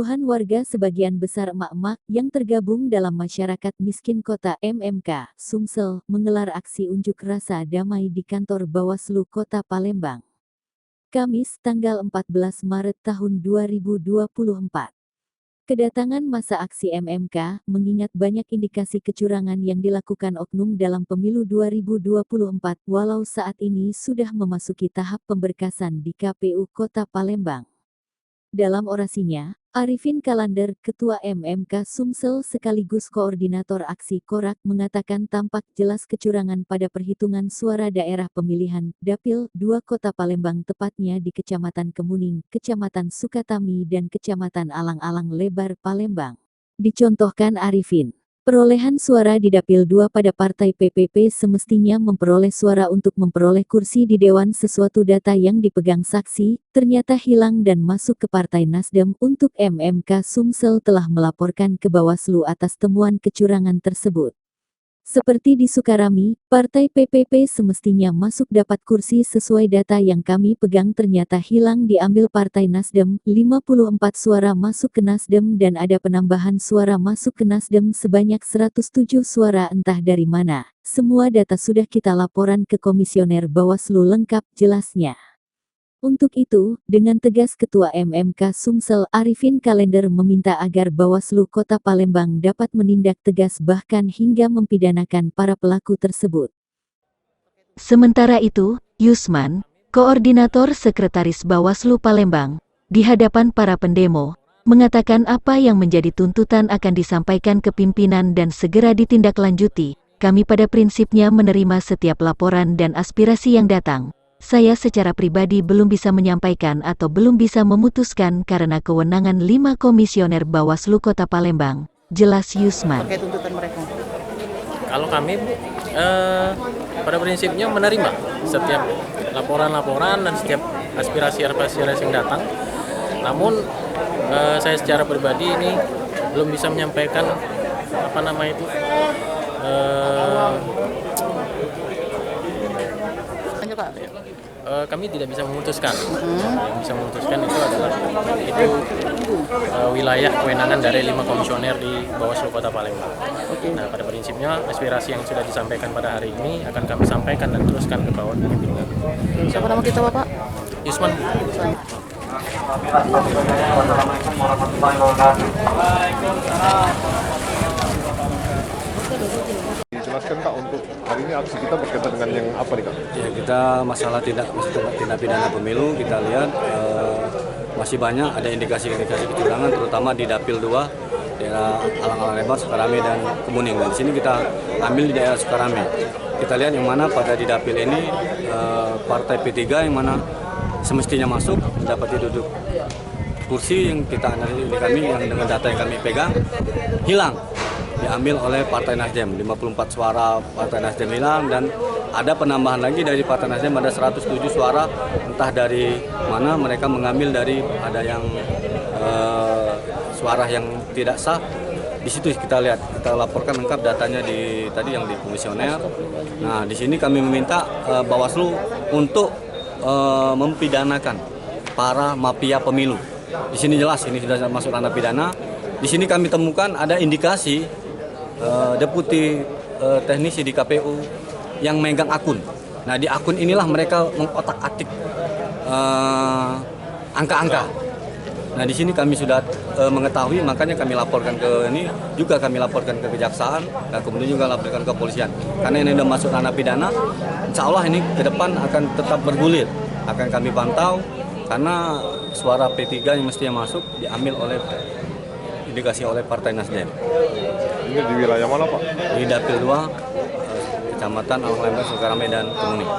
Puluhan warga sebagian besar emak-emak yang tergabung dalam masyarakat miskin kota MMK, Sumsel, menggelar aksi unjuk rasa damai di kantor Bawaslu Kota Palembang. Kamis, tanggal 14 Maret tahun 2024. Kedatangan masa aksi MMK mengingat banyak indikasi kecurangan yang dilakukan oknum dalam pemilu 2024 walau saat ini sudah memasuki tahap pemberkasan di KPU Kota Palembang. Dalam orasinya, Arifin Kalander, Ketua MMK Sumsel sekaligus Koordinator Aksi Korak mengatakan tampak jelas kecurangan pada perhitungan suara daerah pemilihan Dapil 2 Kota Palembang tepatnya di Kecamatan Kemuning, Kecamatan Sukatami dan Kecamatan Alang-Alang Lebar Palembang. Dicontohkan Arifin, perolehan suara di Dapil 2 pada Partai PPP semestinya memperoleh suara untuk memperoleh kursi di Dewan sesuatu data yang dipegang saksi, ternyata hilang dan masuk ke Partai Nasdem. Untuk MMK Sumsel telah melaporkan ke Bawaslu atas temuan kecurangan tersebut. Seperti di Sukarami, Partai PPP semestinya masuk dapat kursi sesuai data yang kami pegang ternyata hilang diambil Partai Nasdem, 54 suara masuk ke Nasdem dan ada penambahan suara masuk ke Nasdem sebanyak 107 suara entah dari mana. Semua data sudah kita laporan ke Komisioner Bawaslu lengkap jelasnya. Untuk itu, dengan tegas Ketua MMK Sumsel Arifin Kalander meminta agar Bawaslu Kota Palembang dapat menindak tegas bahkan hingga mempidanakan para pelaku tersebut. Sementara itu, Yusman, Koordinator Sekretaris Bawaslu Palembang, di hadapan para pendemo, mengatakan apa yang menjadi tuntutan akan disampaikan ke pimpinan dan segera ditindaklanjuti. Kami pada prinsipnya menerima setiap laporan dan aspirasi yang datang. Saya secara pribadi belum bisa menyampaikan atau belum bisa memutuskan karena kewenangan 5 komisioner Bawaslu Kota Palembang, jelas Yusman. Terkait tuntutan mereka. Kalau kami pada prinsipnya menerima setiap laporan-laporan dan setiap aspirasi yang datang. Namun saya secara pribadi ini belum bisa menyampaikan kami tidak bisa memutuskan. Yang bisa memutuskan itu adalah wilayah kewenangan dari 5 komisioner di Bawaslu Kota Palembang. Nah, pada prinsipnya aspirasi yang sudah disampaikan pada hari ini akan kami sampaikan dan teruskan ke bawah pimpinan. Siapa nama kita, Bapak? Yusman. Wassalamualaikum warahmatullahi wabarakatuh. Jelaskan Kak, untuk hari ini aksi kita berkaitan dengan yang apa nih Kak? Ya, kita masalah tindak pidana pemilu, kita lihat masih banyak ada indikasi-indikasi kecurangan, terutama di Dapil 2, daerah Alang-Alang Lebar, Sukarame dan Kemuning. Dan di sini kita ambil di daerah Sukarame. Kita lihat yang mana pada di Dapil ini Partai P3 yang mana semestinya masuk dapat duduk kursi yang kita analisis kami yang dengan data yang kami pegang hilang. Diambil oleh Partai Nasdem, 54 suara Partai Nasdem hilang dan ada penambahan lagi dari Partai Nasdem ada 107 suara entah dari mana mereka mengambil dari ada yang suara yang tidak sah. Di situ kita lihat, kita laporkan lengkap datanya di tadi yang di komisioner. Nah, di sini kami meminta Bawaslu untuk mempidanakan para mafia pemilu. Di sini jelas ini sudah masuk ranah pidana. Di sini kami temukan ada indikasi deputi teknisi di KPU yang megang akun. Nah, di akun inilah mereka mengotak-atik angka-angka. Nah, di sini kami sudah mengetahui, makanya kami laporkan ke ini, juga kami laporkan ke kejaksaan, dan kemudian juga laporkan ke kepolisian. Karena ini sudah masuk ranah pidana, insya Allah ini ke depan akan tetap bergulir. Akan kami pantau, karena suara P3 yang mestinya masuk diambil oleh indikasi oleh Partai Nasdem. Ini di wilayah mana Pak? Di Dapil 2, Kecamatan Alang-Alang Lebar, Sukarame dan Kemuning.